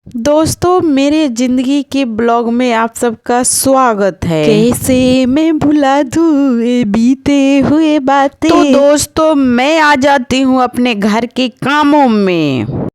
दोस्तों, मेरे जिंदगी के ब्लॉग में आप सबका स्वागत है। कैसे मैं भुला दूँ ये बीते हुए बातें। तो दोस्तों, मैं आ जाती हूँ अपने घर के कामों में।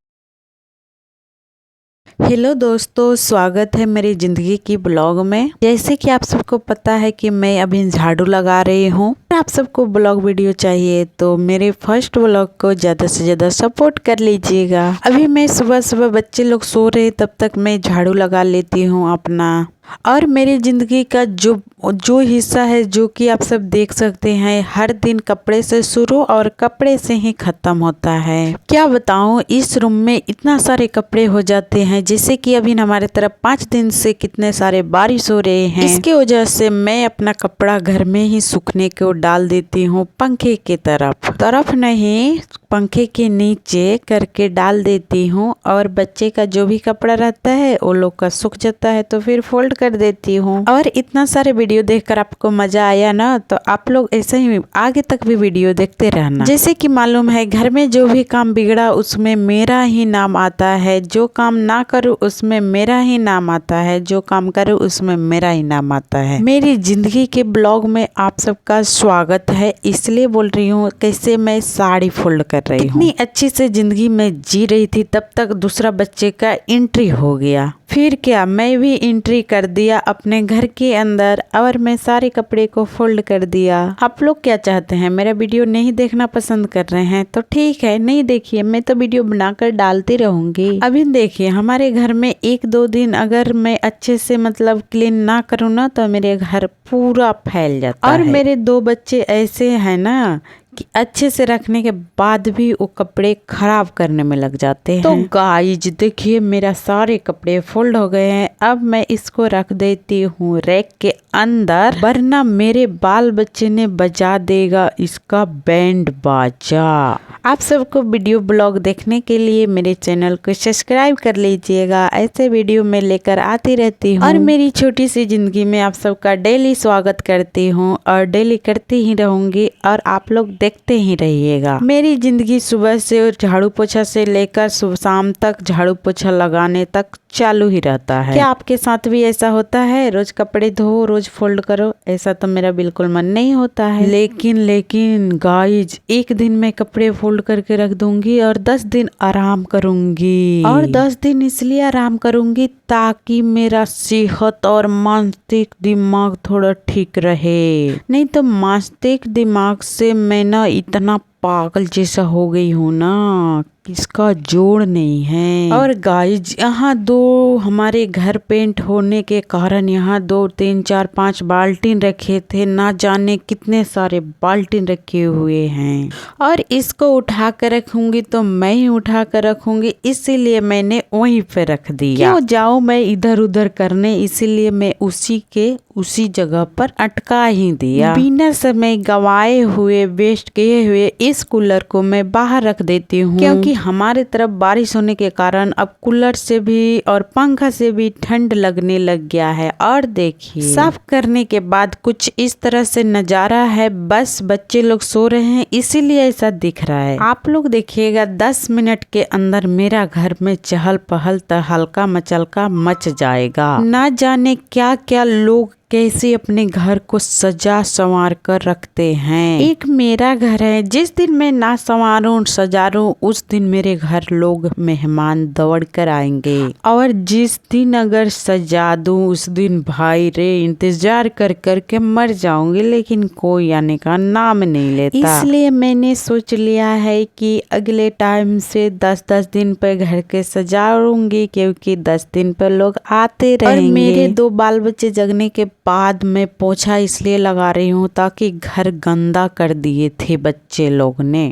हेलो दोस्तों, स्वागत है मेरी ज़िंदगी की ब्लॉग में। जैसे कि आप सबको पता है कि मैं अभी झाड़ू लगा रही हूँ। आप सबको ब्लॉग वीडियो चाहिए तो मेरे फर्स्ट ब्लॉग को ज़्यादा से ज़्यादा सपोर्ट कर लीजिएगा। अभी मैं सुबह सुबह बच्चे लोग सो रहे तब तक मैं झाड़ू लगा लेती हूँ अपना। और मेरी ज़िंदगी का जो हिस्सा है जो कि आप सब देख सकते हैं, हर दिन कपड़े से शुरू और कपड़े से ही ख़त्म होता है। क्या बताऊँ, इस रूम में इतना सारे कपड़े हो जाते हैं। जैसे कि अभी हमारे तरफ 5 दिन से कितने सारे बारिश हो रहे हैं। इसके वजह से मैं अपना कपड़ा घर में ही सूखने को डाल देती हूँ, पंखे के तरफ नहीं, पंखे के नीचे करके डाल देती हूँ। और बच्चे का जो भी कपड़ा रहता है वो लोग का सूख जाता है तो फिर फोल्ड कर देती हूँ। और इतना सारे वीडियो देखकर आपको मजा आया ना, तो आप लोग ऐसे ही आगे तक भी वीडियो देखते रहना। जैसे कि मालूम है, घर में जो भी काम बिगड़ा उसमें मेरा ही नाम आता है, जो काम ना करूँ उसमें मेरा ही नाम आता है, जो काम करूँ उसमें मेरा ही नाम आता है। मेरी जिंदगी के ब्लॉग में आप सबका स्वागत है। इसलिए बोल रही हूँ कैसे मैं साड़ी फोल्ड कर रही हूँ। इतनी अच्छी से जिंदगी में जी रही थी, तब तक दूसरा बच्चे का एंट्री हो गया। फिर क्या, मैं भी एंट्री कर दिया अपने घर के अंदर और मैं सारे कपड़े को फोल्ड कर दिया। आप लोग क्या चाहते हैं, मेरा वीडियो नहीं देखना पसंद कर रहे हैं तो ठीक है, नहीं देखिए, मैं तो वीडियो बनाकर डालती रहूंगी। अभी देखिए, हमारे घर में 1-2 दिन अगर मैं अच्छे से मतलब क्लीन ना करूँ ना तो मेरे घर पूरा फैल जाता है। और मेरे 2 बच्चे ऐसे हैं ना कि अच्छे से रखने के बाद भी वो कपड़े खराब करने में लग जाते हैं। तो गाइज देखिए, मेरा सारे कपड़े फोल्ड हो गए हैं। अब मैं इसको रख देती हूँ रैक के अंदर, वरना मेरे बाल बच्चे ने बजा देगा इसका बैंड बाजा। आप सबको वीडियो ब्लॉग देखने के लिए मेरे चैनल को सब्सक्राइब कर लीजिएगा। ऐसे वीडियो मैं लेकर आती रहती हूँ और मेरी छोटी सी जिंदगी में आप सबका डेली स्वागत करती हूँ और डेली करती ही रहूंगी और आप लोग देखते ही रहिएगा। मेरी जिंदगी सुबह से झाड़ू पोछा से लेकर शाम तक झाड़ू पोछा लगाने तक चालू ही रहता है। क्या आपके साथ भी ऐसा होता है? रोज कपड़े धो, रोज फोल्ड करो, ऐसा तो मेरा बिल्कुल मन नहीं होता है। लेकिन गाइज, एक दिन मैं कपड़े फोल्ड करके रख दूंगी और 10 दिन आराम करूंगी। और 10 दिन इसलिए आराम करूंगी ताकि मेरा सेहत और मानसिक दिमाग थोड़ा ठीक रहे। नहीं तो मानसिक दिमाग से मैं ना इतना पागल जैसा हो गई हूँ ना, इसका जोड़ नहीं है। और गाइज, यहाँ 2 हमारे घर पेंट होने के कारण यहाँ 2, 3, 4, 5 बाल्टीन रखे थे, ना जाने कितने सारे बाल्टीन रखे हुए हैं। और इसको उठा कर रखूंगी तो मैं ही उठा कर रखूंगी, इसीलिए मैंने वहीं पे रख दिया। क्यों जाऊँ मैं इधर उधर करने, इसीलिए मैं उसी जगह पर अटका ही दिया। बिना समय गवाए हुए, वेस्ट किए हुए इस कूलर को मैं बाहर रख देती हूँ, क्योंकि हमारे तरफ बारिश होने के कारण अब कूलर से भी और पंखा से भी ठंड लगने लग गया है। और देखिए, साफ करने के बाद कुछ इस तरह से नजारा है। बस बच्चे लोग सो रहे हैं इसीलिए ऐसा दिख रहा है। आप लोग देखिएगा, 10 मिनट के अंदर मेरा घर में चहल पहल तहलका मचलका मच जाएगा। ना जाने क्या क्या लोग कैसे अपने घर को सजा संवार कर रखते हैं। एक मेरा घर है, जिस दिन मैं ना संवारूं सजारूं उस दिन मेरे घर लोग मेहमान दौड़ कर आएंगे, और जिस दिन अगर सजा दूं उस दिन भाई रे इंतजार कर कर के मर जाऊंगी, लेकिन कोई आने का नाम नहीं लेता। इसलिए मैंने सोच लिया है कि अगले टाइम से 10-10 दिन पर घर के सजाऊंगी, क्योंकि 10 दिन पर लोग आते रहेंगे। और मेरे 2 बाल बच्चे जगने के बाद मैं पोछा इसलिए लगा रही हूँ ताकि घर गंदा कर दिए थे बच्चे लोग ने।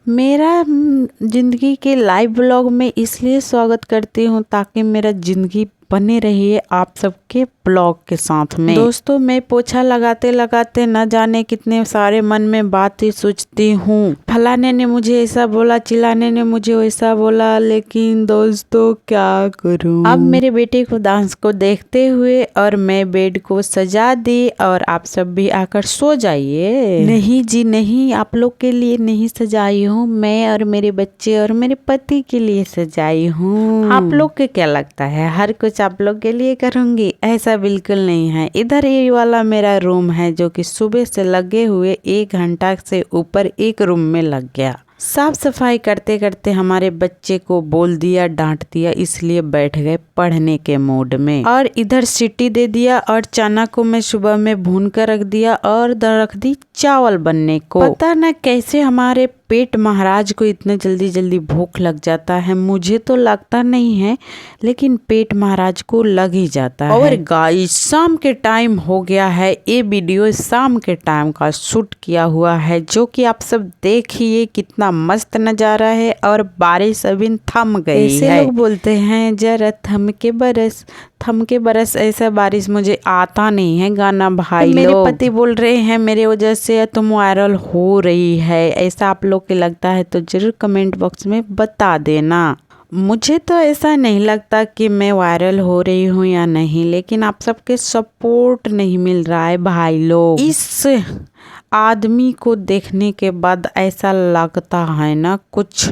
मेरा जिंदगी के लाइव ब्लॉग में इसलिए स्वागत करती हूँ ताकि मेरा जिंदगी बने रहिए आप सबके ब्लॉग के साथ में। दोस्तों मैं पोछा लगाते लगाते न जाने कितने सारे मन में बातें सोचती हूँ। फलाने ने मुझे ऐसा बोला, चिल्लाने ने मुझे वैसा बोला, लेकिन दोस्तों क्या करूँ। अब मेरे बेटे को डांस को देखते हुए और मैं बेड को सजा दी और आप सब भी आकर सो जाइए। नहीं जी नहीं, आप लोग के लिए नहीं सजाई हूँ, मैं और मेरे बच्चे और मेरे पति के लिए सजाई हूँ। आप लोग के क्या लगता है हर कुछ आप लोग के लिए करूँगी? ऐसा बिल्कुल नहीं है। इधर ये वाला मेरा रूम है जो कि सुबह से लगे हुए 1 घंटा से ऊपर एक रूम में लग गया। साफ सफाई करते करते हमारे बच्चे को बोल दिया, डांट दिया, इसलिए बैठ गए पढ़ने के मूड में। और इधर सीटी दे दिया और चना को मैं सुबह में भून कर रख दिया और रख दी चावल बनने को। पता न कैसे हमारे पेट महाराज को इतने जल्दी जल्दी भूख लग जाता है। मुझे तो लगता नहीं है, लेकिन पेट महाराज को लग ही जाता है। और गाइस शाम के टाइम हो गया है। ये वीडियो शाम के टाइम का शूट किया हुआ है, जो कि आप सब देखिए कितना मस्त नजारा है। और बारिश अभी थम गई है। ऐसे लोग बोलते हैं जरा थम के बरस, ऐसा बारिश मुझे आता नहीं है गाना भाई। तो मेरे पति बोल रहे हैं मेरे वजह से तुम वायरल हो रही है, ऐसा आप लोग के लगता है तो जरूर कमेंट बॉक्स में बता देना। मुझे तो ऐसा नहीं लगता कि मैं वायरल हो रही हूँ या नहीं, लेकिन आप सबके सपोर्ट नहीं मिल रहा है भाई लोग। इस आदमी को देखने के बाद ऐसा लगता है ना कुछ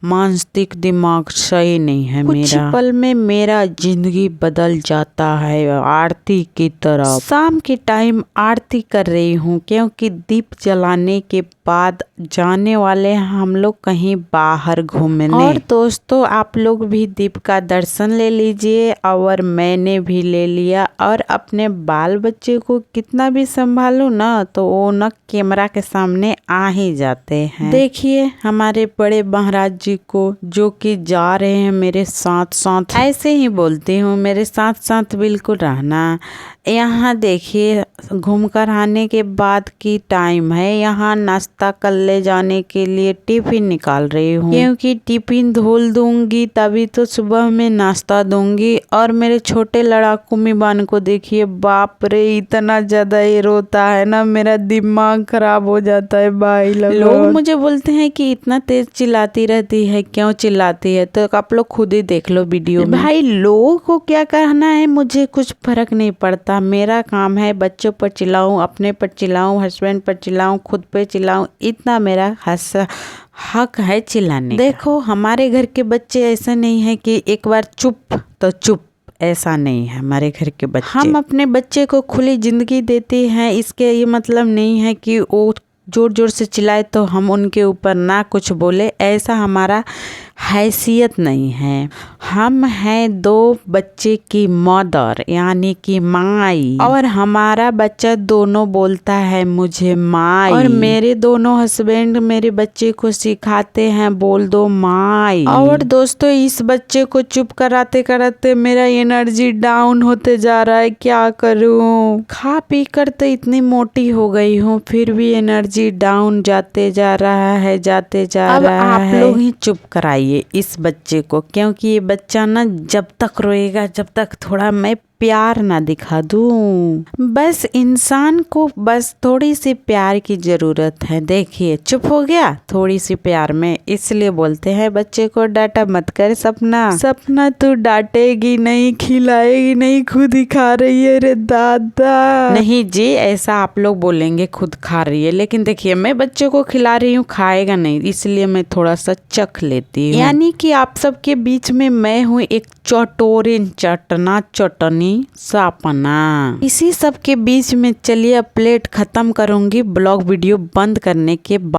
मानसिक दिमाग सही नहीं है मेरा। कुछ पल में मेरा जिंदगी बदल जाता है आरती की तरफ। शाम के टाइम आरती कर रही हूँ क्योंकि दीप जलाने के बाद जाने वाले हम लोग कहीं बाहर घूमने। और दोस्तों आप लोग भी दीप का दर्शन ले लीजिए और मैंने भी ले लिया। और अपने बाल बच्चे को कितना भी संभालूं ना तो वो न कैमरा के सामने आ ही जाते हैं। देखिए हमारे बड़े महाराज जी को जो कि जा रहे हैं मेरे साथ साथ। ऐसे ही बोलती हूँ मेरे साथ साथ बिल्कुल रहना। यहाँ देखिए घूम कर आने के बाद की टाइम है। यहाँ नाश्ता कर ले जाने के लिए टिफिन निकाल रही हूँ, क्योंकि टिफिन धुल दूंगी तभी तो सुबह में नाश्ता दूंगी। और मेरे छोटे लड़ाकू मिबान को देखिए, बाप रे इतना ज्यादा ये रोता है ना, मेरा दिमाग खराब हो जाता है भाई। लोग मुझे बोलते हैं कि इतना तेज चिल्लाती रहती है, क्यों चिल्लाती है? तो आप लोग खुद ही देख लो वीडियो में। भाई लोगों को क्या कहना है मुझे कुछ फर्क नहीं पड़ता। मेरा काम है बच्चों पर चिल्लाऊं, अपने पर चिल्लाऊं, हस्बैंड पर चिल्लाऊं, खुद पे चिल्लाऊं, इतना मेरा हक है चिल्लाने। देखो हमारे घर के बच्चे ऐसा नहीं है कि एक बार चुप तो चुप, ऐसा नहीं है हमारे घर के बच्चे। हम अपने बच्चे को खुली जिंदगी देते हैं, इसके ये मतलब नहीं है कि वो जोर जोर से चिल्लाए तो हम उनके ऊपर ना कुछ बोले, ऐसा हमारा हैसियत नहीं है। हम हैं 2 बच्चे की मदर यानी कि माई, और हमारा बच्चा दोनों बोलता है मुझे माई। और मेरे दोनों हस्बैंड मेरे बच्चे को सिखाते हैं बोल दो माई। और दोस्तों इस बच्चे को चुप कराते कराते मेरा एनर्जी डाउन होते जा रहा है, क्या करूं? खा पी कर तो इतनी मोटी हो गई हूँ, फिर भी एनर्जी डाउन जाते जा रहा है, जाते जा रहा है। आप लोग ही चुप कराइए इस बच्चे को, क्योंकि ये बच्चा ना जब तक रोएगा, जब तक थोड़ा मैं प्यार ना दिखा दूं। बस इंसान को बस थोड़ी सी प्यार की जरूरत है। देखिए चुप हो गया थोड़ी सी प्यार में, इसलिए बोलते हैं बच्चे को डांटा मत कर। सपना तू डांटेगी नहीं, खिलाएगी नहीं, खुद ही खा रही है रे दादा। नहीं जी ऐसा आप लोग बोलेंगे खुद खा रही है, लेकिन देखिए मैं बच्चे को खिला रही हूँ, खाएगा नहीं, इसलिए मैं थोड़ा सा चख लेती हूँ। यानी कि आप सबके बीच में मैं हूँ एक चटोरिन चटनी सपना। इसी सब के बीच में चलिए प्लेट खत्म करूंगी ब्लॉग वीडियो बंद करने के बाद।